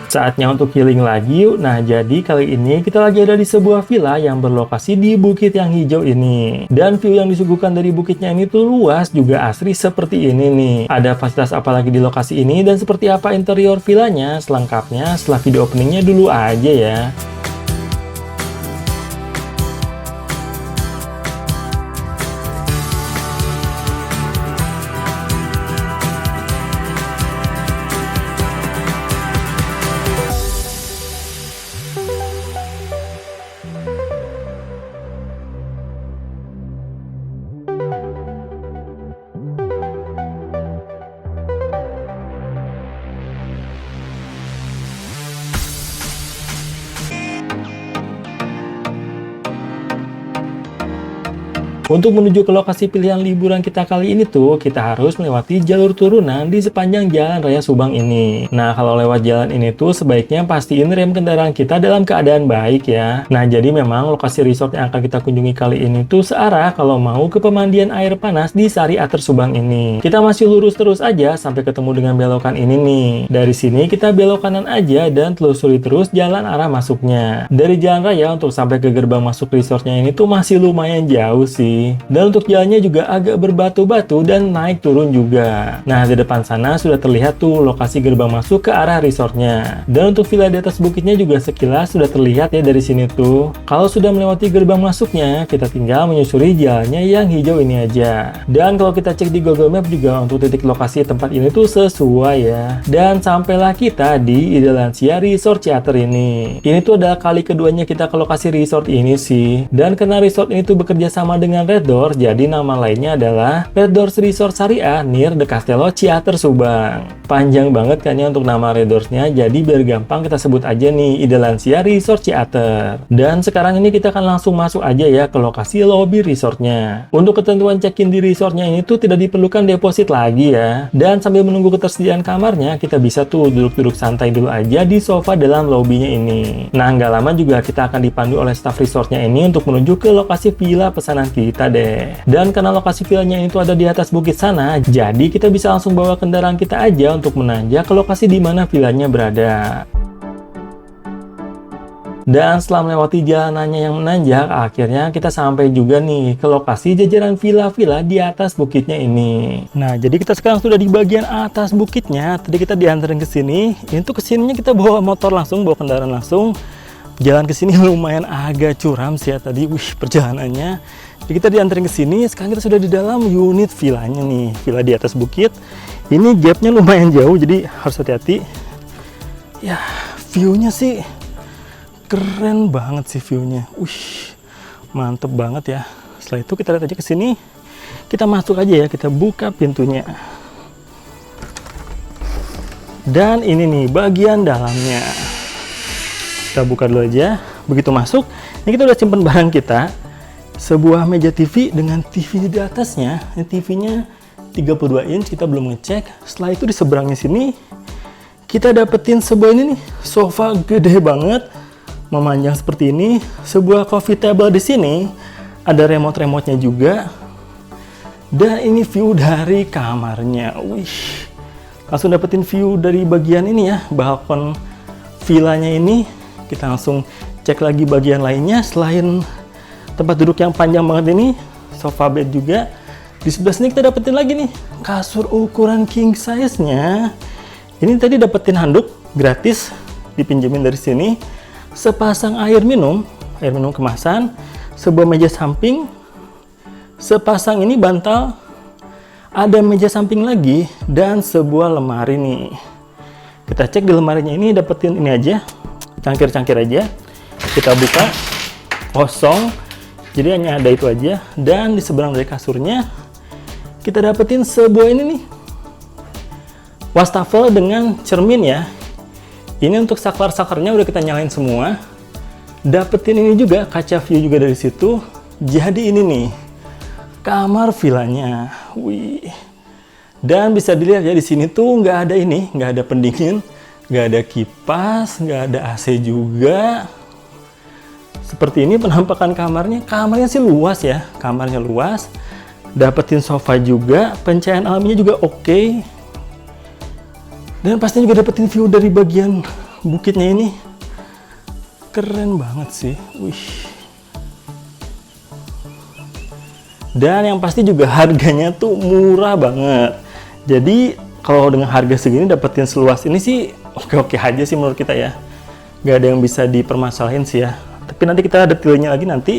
Saatnya untuk healing lagi yuk. Nah, jadi kali ini kita lagi ada di sebuah villa yang berlokasi di bukit yang hijau ini. Dan view yang disuguhkan dari bukitnya ini tuh luas, juga asri seperti ini nih. Ada fasilitas apa lagi di lokasi ini dan seperti apa interior villanya selengkapnya setelah video openingnya dulu aja ya. Untuk menuju ke lokasi pilihan liburan kita kali ini tuh, kita harus melewati jalur turunan di sepanjang Jalan Raya Subang ini. Nah, kalau lewat jalan ini tuh sebaiknya pastiin rem kendaraan kita dalam keadaan baik ya. Nah, jadi memang lokasi resort yang akan kita kunjungi kali ini tuh searah kalau mau ke pemandian air panas di Sari Ater Subang ini. Kita masih lurus terus aja sampai ketemu dengan belokan ini nih. Dari sini kita belok kanan aja dan telusuri terus jalan arah masuknya. Dari jalan raya untuk sampai ke gerbang masuk resortnya ini tuh masih lumayan jauh sih. Dan untuk jalannya juga agak berbatu-batu dan naik turun juga. Nah, di depan sana sudah terlihat tuh lokasi gerbang masuk ke arah resortnya. Dan untuk villa di atas bukitnya juga sekilas sudah terlihat ya dari sini tuh. Kalau sudah melewati gerbang masuknya, kita tinggal menyusuri jalannya yang hijau ini aja. Dan kalau kita cek di Google Map juga untuk titik lokasi tempat ini tuh sesuai ya. Dan sampailah kita di Idelansia Resort Ciater ini. Ini tuh adalah kali keduanya kita ke lokasi resort ini sih. Dan karena resort ini tuh bekerja sama dengan Red Doors, jadi nama lainnya adalah Red Doors Resort Syariah near the Castello Ciater Subang. Panjang banget kan ya untuk nama Red Doors-nya, jadi biar gampang kita sebut aja nih Idelansia Resort Ciater. Dan sekarang ini kita akan langsung masuk aja ya ke lokasi lobby resortnya. Untuk ketentuan check-in di resortnya ini tuh tidak diperlukan deposit lagi ya. Dan sambil menunggu ketersediaan kamarnya, kita bisa tuh duduk-duduk santai dulu aja di sofa dalam lobbynya ini. Nah, nggak lama juga kita akan dipandu oleh staff resortnya ini untuk menuju ke lokasi villa pesanan kita deh. Dan karena lokasi villanya itu ada di atas bukit sana, jadi kita bisa langsung bawa kendaraan kita aja untuk menanjak ke lokasi di mana villanya berada. Dan setelah melewati jalanannya yang menanjak, akhirnya kita sampai juga nih ke lokasi jajaran villa-villa di atas bukitnya ini. Nah, jadi kita sekarang sudah di bagian atas bukitnya. Tadi kita diantarin ke sini. Ini tuh kesininya kita bawa motor langsung, bawa kendaraan langsung. Jalan ke sini lumayan agak curam sih ya tadi. Perjalanannya. Jadi kita diantarin ke sini. Sekarang kita sudah di dalam unit villanya nih, villa di atas bukit. Ini gapnya lumayan jauh, jadi harus hati-hati. Ya, view-nya sih keren banget sih view-nya. Mantep banget ya. Setelah itu kita lihat aja ke sini. Kita masuk aja ya, kita buka pintunya. Dan ini nih bagian dalamnya. Kita buka dulu aja. Begitu masuk, ini kita udah simpen barang kita. Sebuah meja TV dengan TV di atasnya. Ini TV-nya 32 inch, kita belum ngecek. Setelah itu di seberangnya sini kita dapetin sebuah ini nih, sofa gede banget, memanjang seperti ini. Sebuah coffee table di sini, ada remote-remotenya juga. Dan ini view dari kamarnya. Langsung dapetin view dari bagian ini ya, balkon villanya ini. Kita langsung cek lagi bagian lainnya. Selain tempat duduk yang panjang banget ini, sofa bed juga. Di sebelah sini kita dapetin lagi nih kasur ukuran king size-nya. Ini tadi dapetin handuk gratis, dipinjemin dari sini. Sepasang air minum kemasan, sebuah meja samping, sepasang ini bantal, ada meja samping lagi, dan sebuah lemari nih. Kita cek di lemarinya ini dapetin ini aja, cangkir-cangkir aja. Kita buka, kosong, jadi hanya ada itu aja. Dan di seberang dari kasurnya kita dapetin sebuah ini nih, wastafel dengan cermin ya. Ini untuk saklar-saklarnya udah kita nyalain semua. Dapetin ini juga kaca view juga dari situ. Jadi ini nih kamar villanya. Dan bisa dilihat ya di sini tuh nggak ada ini, nggak ada pendingin, nggak ada kipas, nggak ada AC juga. Seperti ini penampakan kamarnya. Kamarnya sih luas ya, kamarnya luas. Dapetin sofa juga, pencahayaan alaminya juga oke. Dan pastinya juga dapetin view dari bagian bukitnya ini keren banget sih. Wih. Dan yang pasti juga harganya tuh murah banget. Jadi kalau dengan harga segini dapetin seluas ini sih oke-oke aja sih menurut kita ya. Gak ada yang bisa dipermasalahin sih ya. Tapi nanti kita detailnya lagi nanti.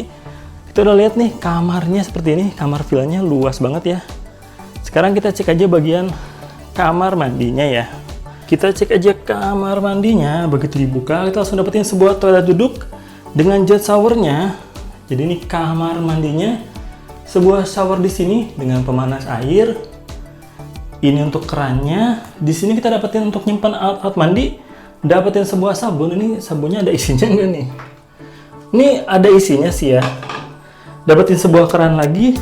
Kita udah lihat nih kamarnya seperti ini. Kamar villanya luas banget ya. Sekarang kita cek aja bagian kamar mandinya ya. Kita cek aja kamar mandinya. Begitu dibuka kita langsung dapetin sebuah toilet duduk dengan jet showernya. Jadi ini kamar mandinya. Sebuah shower di sini dengan pemanas air. Ini untuk kerannya. Di sini kita dapetin untuk nyimpan alat mandi. Dapetin sebuah sabun. Ini sabunnya ada isinya enggak nih? Ini ada isinya sih ya. Dapetin sebuah keran lagi.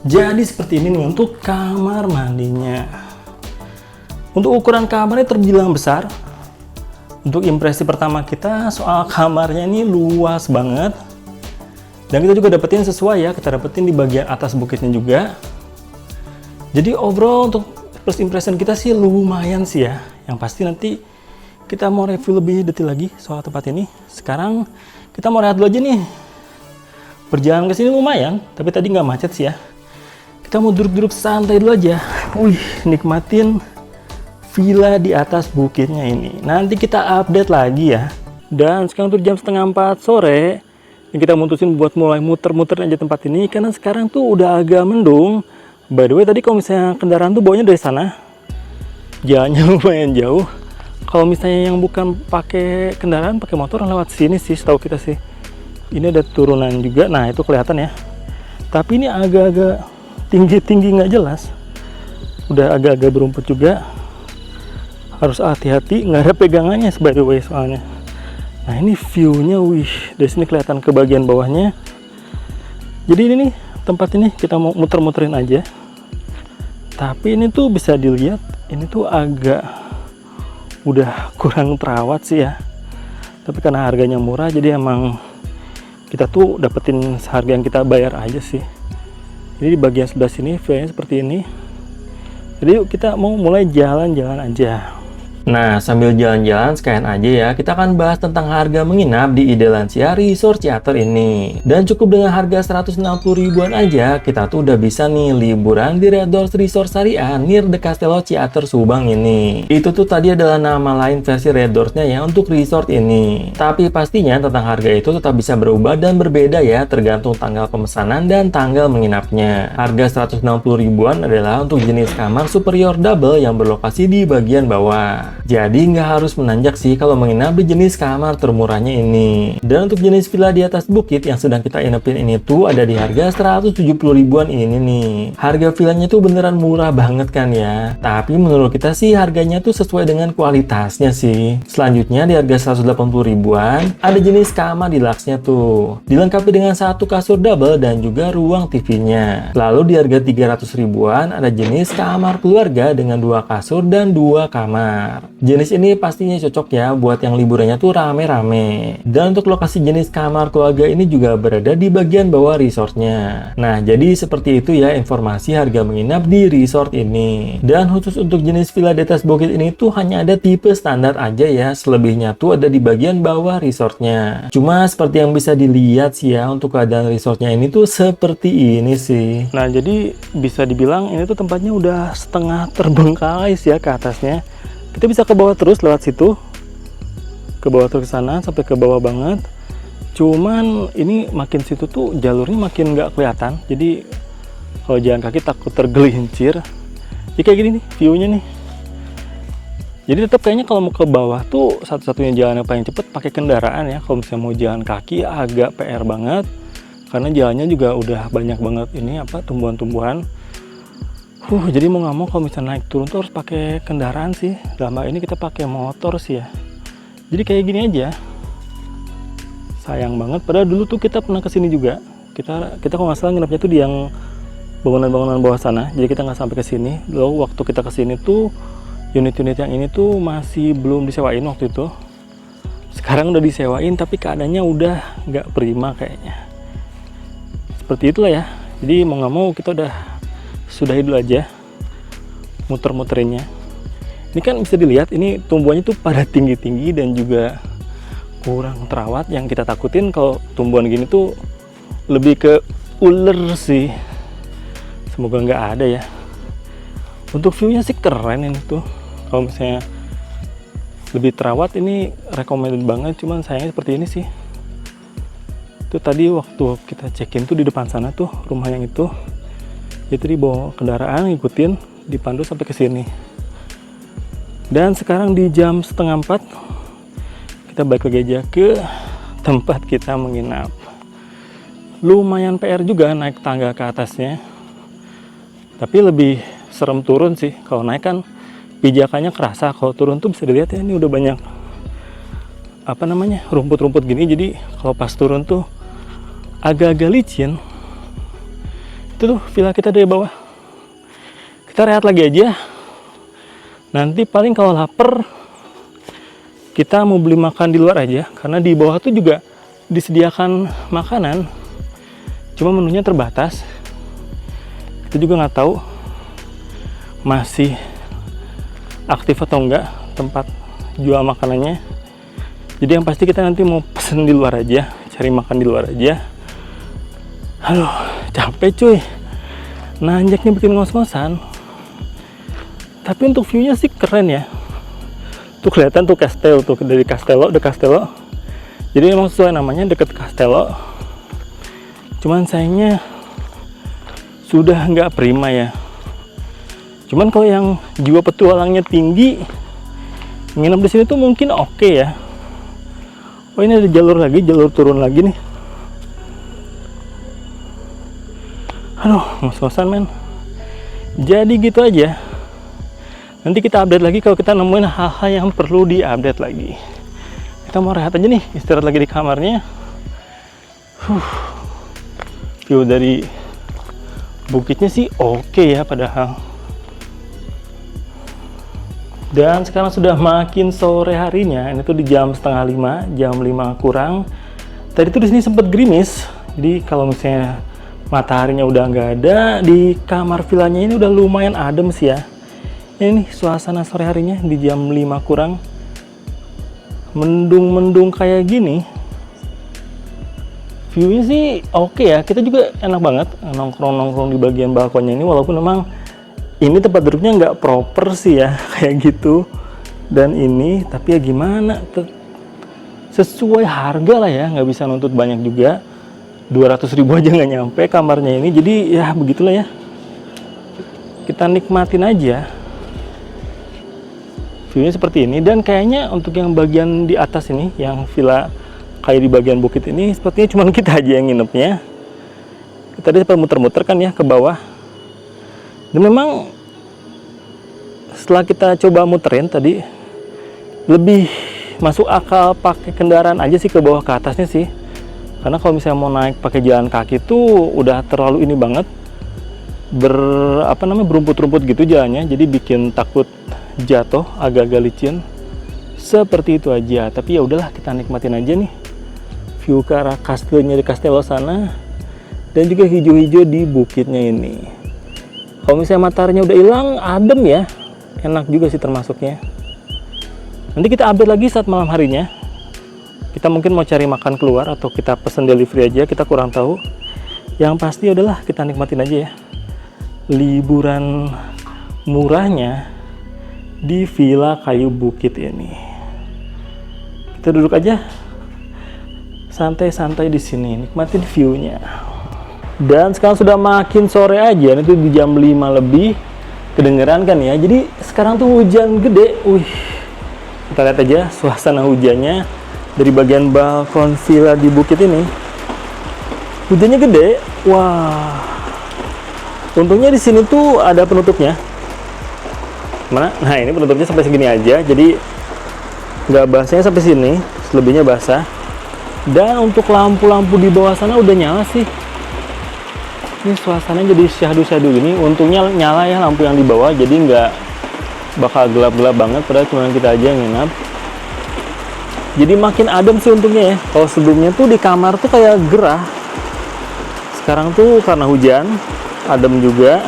Jadi seperti ini nih untuk kamar mandinya. Untuk ukuran kamarnya terbilang besar. Untuk impresi pertama kita soal kamarnya ini luas banget. Dan kita juga dapetin sesuai ya, kita dapetin di bagian atas bukitnya juga. Jadi overall untuk first impression kita sih lumayan sih ya. Yang pasti nanti kita mau review lebih detail lagi soal tempat ini. Sekarang kita mau lihat dulu aja nih. Perjalanan ke sini lumayan, tapi tadi nggak macet sih ya. Kita mau duduk-duduk santai dulu aja. Wih, nikmatin villa di atas bukitnya ini. Nanti kita update lagi ya. Dan sekarang tuh jam setengah 4 sore. Kita mutusin buat mulai muter-muter aja tempat ini karena sekarang tuh udah agak mendung. By the way tadi kalau misalnya kendaraan tuh bawanya dari sana, jalannya lumayan jauh. Kalau misalnya yang bukan pakai kendaraan, pakai motor lewat sini sih, setahu kita sih. Ini ada turunan juga, nah itu kelihatan ya. Tapi ini agak-agak tinggi-tinggi nggak jelas. Udah agak-agak berumput juga. Harus hati-hati, nggak ada pegangannya by the way soalnya. Nah ini view-nya, wih, dari sini kelihatan ke bagian bawahnya. Jadi ini nih, tempat ini kita mau muter-muterin aja. Tapi ini tuh bisa dilihat, ini tuh agak udah kurang terawat sih ya. Tapi karena harganya murah, jadi emang kita tuh dapetin harga yang kita bayar aja sih. Jadi di bagian sebelah sini, view-nya seperti ini. Jadi yuk kita mau mulai jalan-jalan aja. Nah, sambil jalan-jalan sekalian aja ya, kita akan bahas tentang harga menginap di Idelansia Resort Ciater ini. Dan cukup dengan harga 160 ribuan aja, kita tuh udah bisa nih liburan di Red Doors Resort Syariah near the Castello Ciater Subang ini. Itu tuh tadi adalah nama lain versi Red Doors-nya ya untuk resort ini. Tapi pastinya tentang harga itu tetap bisa berubah dan berbeda ya, tergantung tanggal pemesanan dan tanggal menginapnya. Harga 160 ribuan adalah untuk jenis kamar superior double yang berlokasi di bagian bawah. Jadi nggak harus menanjak sih kalau menginap di jenis kamar termurahnya ini. Dan untuk jenis villa di atas bukit yang sedang kita inepin ini tuh ada di harga 170 ribuan ini nih. Harga villanya tuh beneran murah banget kan ya. Tapi menurut kita sih harganya tuh sesuai dengan kualitasnya sih. Selanjutnya di harga 180 ribuan ada jenis kamar deluxe-nya tuh. Dilengkapi dengan satu kasur double dan juga ruang TV-nya. Lalu di harga 300 ribuan ada jenis kamar keluarga dengan 2 kasur dan 2 kamar. Jenis ini pastinya cocok ya buat yang liburannya tuh rame-rame. Dan untuk lokasi jenis kamar keluarga ini juga berada di bagian bawah resortnya. Nah, jadi seperti itu ya informasi harga menginap di resort ini. Dan khusus untuk jenis villa di atas bukit ini tuh hanya ada tipe standar aja ya. Selebihnya tuh ada di bagian bawah resortnya. Cuma seperti yang bisa dilihat sih ya, untuk keadaan resortnya ini tuh seperti ini sih. Nah, jadi bisa dibilang ini tuh tempatnya udah setengah terbengkalai sih ya ke atasnya. Kita bisa ke bawah terus lewat situ, ke bawah terus ke sana sampai ke bawah banget. Cuman ini makin situ tuh jalurnya makin nggak kelihatan. Jadi kalau jalan kaki takut tergelincir. Jadi kayak gini nih view-nya nih. Jadi tetap kayaknya kalau mau ke bawah tuh satu-satunya jalan yang paling cepet pakai kendaraan ya. Kalau misalnya mau jalan kaki agak PR banget karena jalannya juga udah banyak banget ini apa tumbuhan-tumbuhan. Jadi mau nggak mau kalau misalnya naik turun tuh harus pakai kendaraan sih. Dalam hal ini kita pakai motor sih ya. Jadi kayak gini aja. Sayang banget. Padahal dulu tuh kita pernah kesini juga. Kita kalau nggak salah nginepnya tuh di yang bangunan-bangunan bawah sana. Jadi kita nggak sampai ke sini. Lalu waktu kita kesini tuh unit-unit yang ini tuh masih belum disewain waktu itu. Sekarang udah disewain tapi keadaannya udah nggak prima kayaknya. Seperti itulah ya. Jadi mau nggak mau kita udah sudahi dulu aja muter-muterinnya. Ini kan bisa dilihat ini tumbuhannya tuh pada tinggi-tinggi dan juga kurang terawat. Yang kita takutin kalau tumbuhan gini tuh lebih ke ular sih. Semoga nggak ada ya. Untuk view-nya sih keren ini tuh. Kalau misalnya lebih terawat ini recommended banget, cuman sayangnya seperti ini sih. Itu tadi waktu kita check-in tuh di depan sana tuh rumah yang itu dibawa kendaraan, ngikutin, dipandu sampai ke sini. Dan sekarang di jam 3:30 kita balik lagi aja ke tempat kita menginap. Lumayan PR juga naik tangga ke atasnya, tapi lebih serem turun sih. Kalau naik kan pijakannya kerasa, kalau turun tuh bisa dilihat ya, ini udah banyak rumput-rumput gini, jadi kalau pas turun tuh agak-agak licin. Itu tuh villa kita dari bawah. Kita rehat lagi aja. Nanti paling kalau lapar kita mau beli makan di luar aja, karena di bawah tuh juga disediakan makanan, cuma menunya terbatas. Kita juga nggak tahu masih aktif atau enggak tempat jual makanannya. Jadi yang pasti kita nanti mau pesen di luar aja, cari makan di luar aja. Aduh, capek cuy, nanjaknya bikin ngos-ngosan. Tapi untuk view-nya sih keren ya. Tuh kelihatan tuh Castello tuh, dari Castello, de Castello. Jadi emang sesuai namanya, deket Castello. Cuman sayangnya sudah nggak prima ya. Cuman kalau yang jiwa petualangnya tinggi, nginep di sini tuh mungkin oke ya. Oh ini ada jalur lagi, jalur turun lagi nih. Aduh, ngos-ngosan men. Jadi gitu aja. Nanti kita update lagi kalau kita nemuin hal-hal yang perlu diupdate lagi. Kita mau rehat aja nih, istirahat lagi di kamarnya. View dari bukitnya sih oke ya padahal. Dan sekarang sudah makin sore harinya. Ini tuh di jam 4:30, jam 5 kurang. Tadi tuh di sini sempat gerimis. Jadi kalau misalnya mataharinya udah nggak ada, di kamar villanya ini udah lumayan adem sih ya. Ini nih suasana sore harinya di jam 5 kurang. Mendung-mendung kayak gini. View-nya sih oke ya. Kita juga enak banget nongkrong-nongkrong di bagian balkonnya ini. Walaupun memang ini tempat duduknya nggak proper sih ya. Kayak gitu. Dan ini, tapi ya gimana. Sesuai harga lah ya. Nggak bisa nuntut banyak juga. 200.000 aja nggak nyampe kamarnya ini. Jadi ya begitulah ya. Kita nikmatin aja. View-nya seperti ini, dan kayaknya untuk yang bagian di atas ini, yang villa kayak di bagian bukit ini, sepertinya cuma kita aja yang nginepnya. Tadi sempat muter-muter kan ya ke bawah. Dan memang setelah kita coba muterin tadi, lebih masuk akal pakai kendaraan aja sih ke bawah ke atasnya sih. Karena kalau misalnya mau naik pakai jalan kaki tuh udah terlalu ini banget. Berumput-rumput gitu jalannya, jadi bikin takut jatuh, agak-agak licin. Seperti itu aja. Tapi ya udahlah, kita nikmatin aja nih view ke arah kastilnya di Castello sana, dan juga hijau-hijau di bukitnya ini. Kalau misalnya mataharinya udah hilang, adem ya, enak juga sih termasuknya. Nanti kita update lagi saat malam harinya. Kita mungkin mau cari makan keluar atau kita pesen delivery aja, kita kurang tahu. Yang pasti adalah kita nikmatin aja ya liburan murahnya di Villa Kayu Bukit ini. Kita duduk aja santai-santai di sini, nikmatin view-nya. Dan sekarang sudah makin sore aja, itu di jam 5 lebih, kedengeran kan ya. Jadi sekarang tuh hujan gede. Kita lihat aja suasana hujannya dari bagian balkon villa di bukit ini. Hujannya gede. Wah. Untungnya di sini tuh ada penutupnya. Mana? Nah, ini penutupnya sampai segini aja. Jadi nggak basahnya sampai sini, selebihnya basah. Dan untuk lampu-lampu di bawah sana udah nyala sih. Ini suasananya jadi syahdu-syahdu gini. Untungnya nyala ya lampu yang di bawah, jadi nggak bakal gelap-gelap banget. Padahal cuma kita aja yang nginap. Jadi makin adem sih untungnya ya. Kalau sebelumnya tuh di kamar tuh kayak gerah. Sekarang tuh karena hujan, adem juga.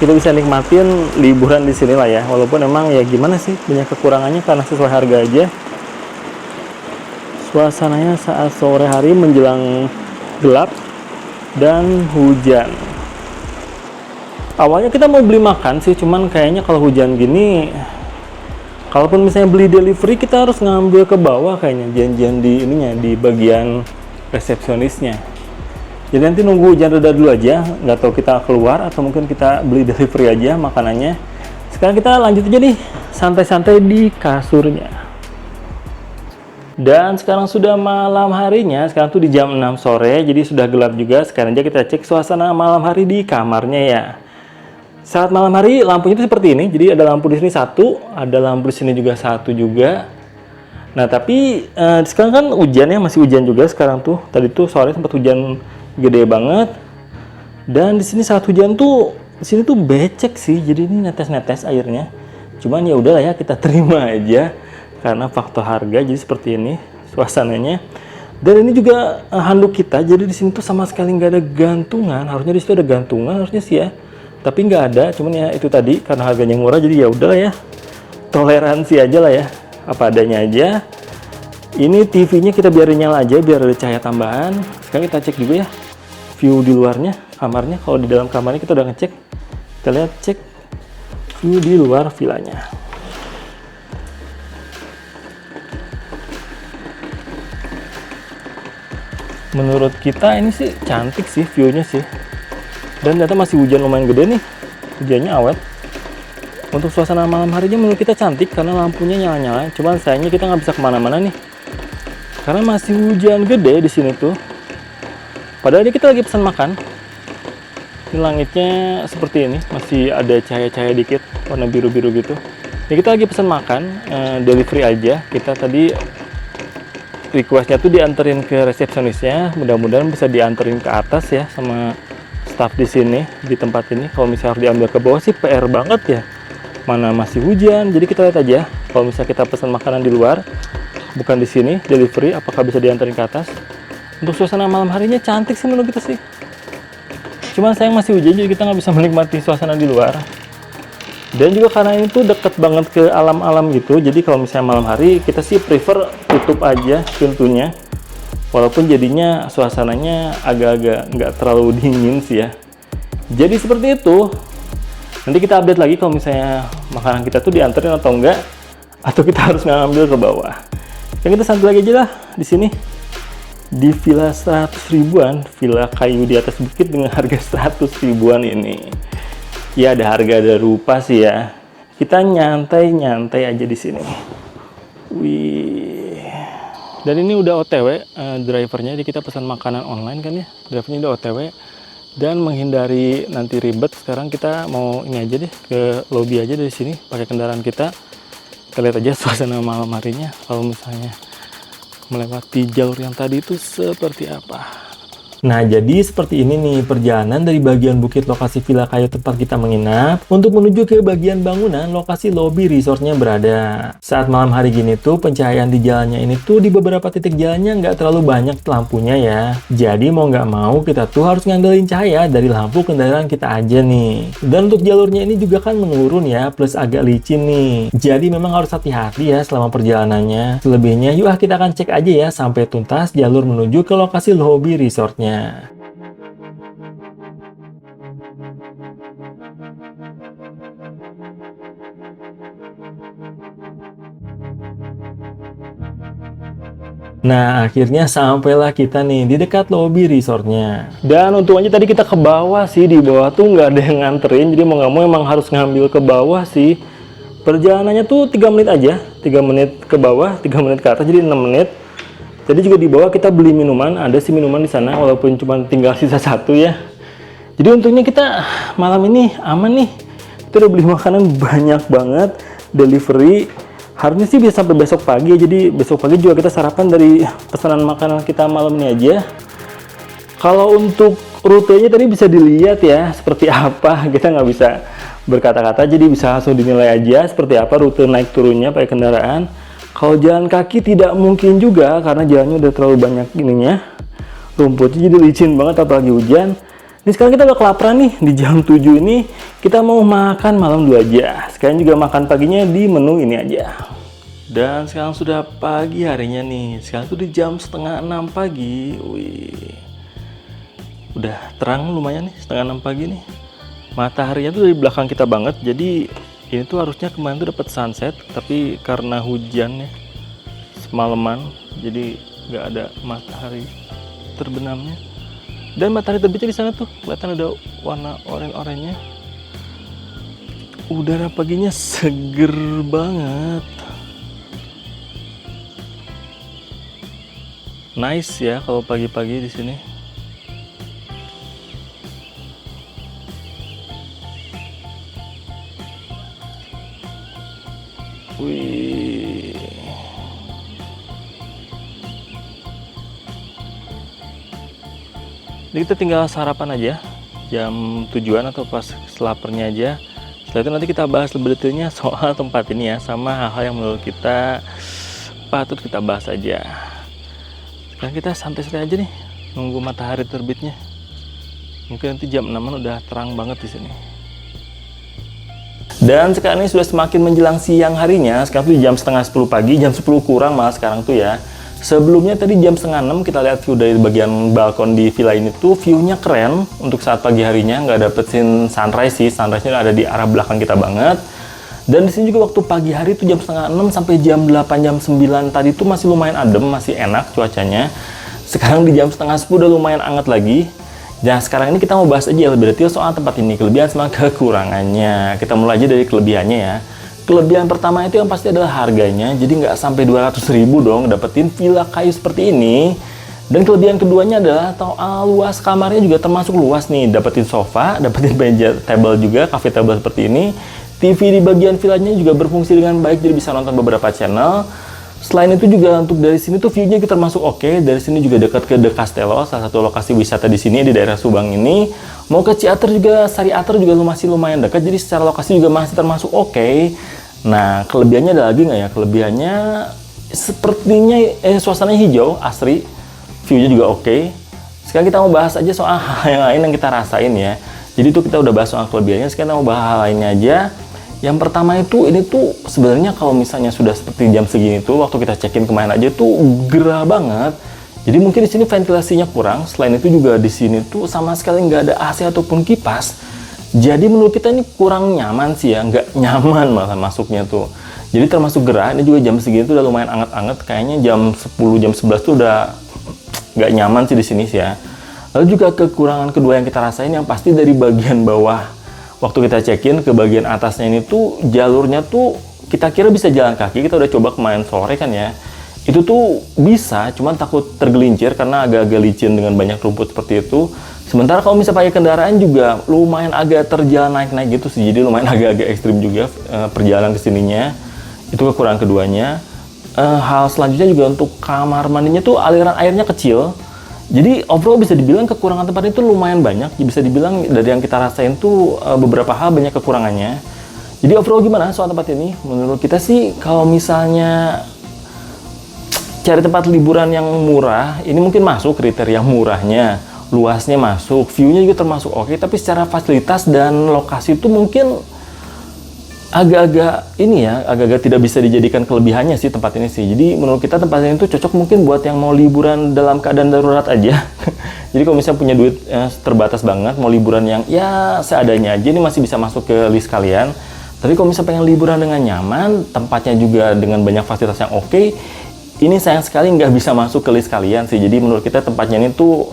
kita bisa nikmatin liburan di sini lah ya. Walaupun emang ya gimana sih, banyak kekurangannya karena sesuai harga aja. Suasananya saat sore hari menjelang gelap dan hujan. Awalnya kita mau beli makan sih, cuman kayaknya kalau hujan gini, kalaupun misalnya beli delivery, kita harus ngambil ke bawah kayaknya, janjian di ininya, di bagian resepsionisnya. Jadi nanti nunggu hujan reda dulu aja, nggak tahu kita keluar atau mungkin kita beli delivery aja makanannya. Sekarang kita lanjut aja nih, santai-santai di kasurnya. Dan sekarang sudah malam harinya, sekarang tuh di jam 6 sore, jadi sudah gelap juga. Sekarang aja kita cek suasana malam hari di kamarnya ya. Saat malam hari lampunya itu seperti ini, jadi ada lampu di sini satu, ada lampu di sini juga satu juga. Nah tapi sekarang kan hujan ya, masih hujan juga sekarang tuh. Tadi tuh sore sempat hujan gede banget, dan di sini saat hujan tuh di sini tuh becek sih, jadi ini netes-netes airnya. Cuman ya udahlah ya, kita terima aja karena faktor harga. Jadi seperti ini suasananya. Dan ini juga handuk kita, jadi di sini tuh sama sekali nggak ada gantungan. Harusnya di situ ada gantungan harusnya sih ya, tapi nggak ada. Cuman ya itu tadi karena harganya murah, jadi ya udahlah ya, toleransi aja lah ya, apa adanya aja. Ini TV-nya kita biarin nyala aja biar ada cahaya tambahan. Sekarang kita cek juga ya view di luarnya kamarnya. Kalau di dalam kamarnya kita udah ngecek, kita lihat cek view di luar villanya. Menurut kita ini sih cantik sih view-nya sih. Dan ternyata masih hujan lumayan gede nih, hujannya awet. Untuk suasana malam harinya menurut kita cantik karena lampunya nyala-nyala. Cuman sayangnya kita nggak bisa kemana-mana nih, karena masih hujan gede di sini tuh. Padahal kita lagi pesan makan. Ini langitnya seperti ini, masih ada cahaya-cahaya dikit, warna biru-biru gitu. Ini kita lagi pesan makan, delivery aja. Kita tadi requestnya tuh dianterin ke resepsionisnya. Mudah-mudahan bisa dianterin ke atas ya sama staff di sini, di tempat ini. Kalau misalnya harus diambil ke bawah sih PR banget ya. Mana masih hujan, jadi kita lihat aja. Kalau misalnya kita pesan makanan di luar, bukan di sini delivery, apakah bisa diantarin ke atas. Untuk suasana malam harinya cantik sih menurut kita sih, cuman sayang masih hujan, jadi kita nggak bisa menikmati suasana di luar. Dan juga karena ini tuh deket banget ke alam-alam gitu, jadi kalau misalnya malam hari kita sih prefer tutup aja pintunya, walaupun jadinya suasananya agak-agak nggak terlalu dingin sih ya. Jadi seperti itu. Nanti kita update lagi kalau misalnya makanan kita tuh dianterin atau enggak, atau kita harus ngambil ke bawah. Yang kita santai lagi aja lah di sini. Di villa 100 ribuan, villa kayu di atas bukit dengan harga 100 ribuan ini. Ya ada harga ada rupa sih ya. Kita nyantai-nyantai aja di sini. Wih. Dan ini udah OTW drivernya, jadi kita pesan makanan online kan ya. Drivernya udah OTW. Dan menghindari nanti ribet, sekarang kita mau ini aja deh, ke lobby aja dari sini pakai kendaraan kita. Kita lihat aja suasana malam harinya kalau misalnya melewati jalur yang tadi itu seperti apa. Nah, jadi seperti ini nih perjalanan dari bagian bukit lokasi villa kayu tempat kita menginap untuk menuju ke bagian bangunan lokasi lobby resortnya berada. Saat malam hari gini tuh pencahayaan di jalannya ini tuh di beberapa titik jalannya nggak terlalu banyak lampunya ya. Jadi mau nggak mau kita tuh harus ngandelin cahaya dari lampu kendaraan kita aja nih. Dan untuk jalurnya ini juga kan menurun ya, plus agak licin nih. Jadi memang harus hati-hati ya selama perjalanannya. Selebihnya yuk kita akan cek aja ya sampai tuntas jalur menuju ke lokasi lobby resortnya. Nah, akhirnya sampailah kita nih di dekat lobby resortnya. Dan untungnya tadi kita ke bawah sih, di bawah tuh nggak ada yang nganterin, jadi mau nggak mau emang harus ngambil ke bawah sih. Perjalanannya tuh 3 menit aja, 3 menit ke bawah, 3 menit ke atas, jadi 6 menit. Jadi juga di bawah kita beli minuman, ada sih minuman di sana, walaupun cuma tinggal sisa 1 ya. Jadi untungnya kita malam ini aman nih. Kita udah beli makanan banyak banget, delivery. Harusnya sih bisa sampai besok pagi, jadi besok pagi juga kita sarapan dari pesanan makanan kita malam ini aja. Kalau untuk rutenya tadi bisa dilihat ya, seperti apa. Kita nggak bisa berkata-kata, jadi bisa langsung dinilai aja seperti apa rute naik turunnya pakai kendaraan. Kalau jalan kaki tidak mungkin juga karena jalannya udah terlalu banyak ininya, rumputnya jadi licin banget apalagi hujan. Ini sekarang kita udah kelaparan nih, di jam 7 ini kita mau makan malam dulu aja. Sekarang juga makan paginya di menu ini aja. Dan sekarang sudah pagi harinya nih, sekarang tuh di jam setengah 6 pagi. Wih, udah terang lumayan nih, setengah 6 pagi nih. Mataharinya tuh dari belakang kita banget, jadi ini tuh harusnya kemarin tuh dapat sunset, tapi karena hujan ya, semalaman, jadi nggak ada matahari terbenamnya. Dan matahari terbitnya di sana tuh kelihatan ada warna oranye-oranye. Udara paginya seger banget. Nice ya kalau pagi-pagi di sini. Wih. Jadi kita tinggal sarapan aja jam tujuan atau pas selapernya aja. Setelah itu nanti kita bahas lebih detailnya soal tempat ini ya, sama hal-hal yang menurut kita patut kita bahas aja. Sekarang kita santai-santai aja nih, nunggu matahari terbitnya. Mungkin nanti jam 6-an udah terang banget di sini. Dan sekarang ini sudah semakin menjelang siang harinya. Sekarang tuh jam setengah 10 pagi, jam 10 kurang malah sekarang tuh ya. Sebelumnya tadi jam setengah 6 kita lihat view dari bagian balkon di villa ini tuh view-nya keren untuk saat pagi harinya, nggak dapetin sunrise sih, sunrise-nya ada di arah belakang kita banget. Dan di sini juga waktu pagi hari tuh jam setengah 6 sampai jam 8 jam 9 tadi tuh masih lumayan adem, masih enak cuacanya. Sekarang di jam setengah 10 udah lumayan hangat lagi. Dan sekarang ini kita mau bahas aja lebih detail soal tempat ini, kelebihan sama kekurangannya. Kita mulai aja dari kelebihannya ya. Kelebihan pertama itu yang pasti adalah harganya, jadi nggak sampai 200.000 dong dapetin villa kayu seperti ini. Dan kelebihan keduanya adalah luas kamarnya juga termasuk luas nih, dapetin sofa, dapetin meja table juga, cafe table seperti ini. TV di bagian villanya juga berfungsi dengan baik, jadi bisa nonton beberapa channel. Selain itu juga untuk dari sini tuh view-nya kita termasuk oke. Dari sini juga dekat ke The Castello, salah satu lokasi wisata di sini di daerah Subang ini. Mau ke Ciater juga, Sari Ater juga masih lumayan dekat, jadi secara lokasi juga masih termasuk oke. Nah, kelebihannya ada lagi nggak ya? Kelebihannya sepertinya suasananya hijau, asri, view-nya juga oke. Sekarang kita mau bahas aja soal hal yang lain yang kita rasain ya. Jadi itu kita udah bahas soal kelebihannya, sekarang kita mau bahas hal lainnya aja. Yang pertama itu, ini tuh sebenarnya kalau misalnya sudah seperti jam segini tuh, waktu kita check-in kemarin aja tuh gerah banget. Jadi mungkin di sini ventilasinya kurang. Selain itu juga di sini tuh sama sekali nggak ada AC ataupun kipas. Jadi menurut kita ini kurang nyaman sih ya, nggak nyaman malah masuknya tuh. Jadi termasuk gerah. Ini juga jam segini tuh udah lumayan anget-anget. Kayaknya jam 10, jam 11 tuh udah nggak nyaman sih di sini sih ya. Lalu juga kekurangan kedua yang kita rasain yang pasti dari bagian bawah. Waktu kita check-in ke bagian atasnya ini tuh jalurnya tuh kita kira bisa jalan kaki, kita udah coba kemarin sore kan ya. Itu tuh bisa, cuman takut tergelincir karena agak-agak licin dengan banyak rumput seperti itu. Sementara kalau misalnya pakai kendaraan juga lumayan agak terjalan naik-naik gitu sih, jadi lumayan agak-agak ekstrim juga perjalanan kesininya. Itu kekurangan keduanya. Hal selanjutnya juga untuk kamar mandinya tuh aliran airnya kecil. Jadi overall bisa dibilang kekurangan tempat itu lumayan banyak. Bisa dibilang dari yang kita rasain tuh beberapa hal banyak kekurangannya. Jadi overall gimana soal tempat ini? Menurut kita sih kalau misalnya cari tempat liburan yang murah, ini mungkin masuk kriteria murahnya. Luasnya masuk, view-nya juga termasuk oke. Tapi secara fasilitas dan lokasi itu mungkin agak-agak ini ya, agak-agak tidak bisa dijadikan kelebihannya sih tempat ini sih. Jadi menurut kita tempat ini tuh cocok mungkin buat yang mau liburan dalam keadaan darurat aja. Jadi kalau misalnya punya duit terbatas banget, mau liburan yang ya seadanya aja, ini masih bisa masuk ke list kalian. Tapi kalau misalnya pengen liburan dengan nyaman, tempatnya juga dengan banyak fasilitas yang oke, ini sayang sekali nggak bisa masuk ke list kalian sih. Jadi menurut kita tempatnya ini tuh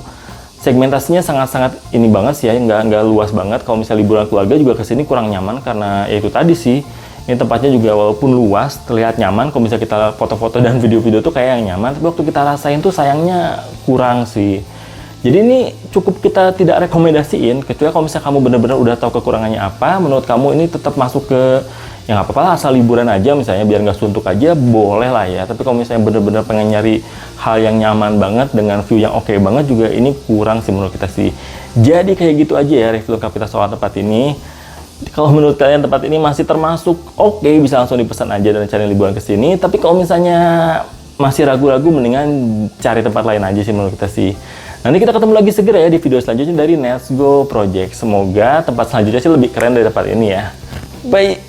segmentasinya sangat-sangat ini banget sih ya, nggak luas banget. Kalau misalnya liburan keluarga juga kesini kurang nyaman karena ya itu tadi sih, ini tempatnya juga walaupun luas terlihat nyaman. Kalau misalnya kita foto-foto dan video-video tuh kayak yang nyaman, tapi waktu kita rasain tuh sayangnya kurang sih. Jadi ini cukup kita tidak rekomendasiin, kecuali kalau misalnya kamu benar-benar udah tahu kekurangannya apa, menurut kamu ini tetap masuk ke ya nggak apa-apa lah, asal liburan aja misalnya biar nggak suntuk aja, boleh lah ya. Tapi kalau misalnya bener-bener pengen nyari hal yang nyaman banget dengan view yang oke banget juga, ini kurang sih menurut kita sih. Jadi kayak gitu aja ya review lengkap kita soal tempat ini. Kalau menurut kalian tempat ini masih termasuk oke, bisa langsung dipesan aja dan cari liburan ke sini. Tapi kalau misalnya masih ragu-ragu, mendingan cari tempat lain aja sih menurut kita sih. Nanti kita ketemu lagi segera ya di video selanjutnya dari Let's Go Project. Semoga tempat selanjutnya sih lebih keren dari tempat ini ya. Bye!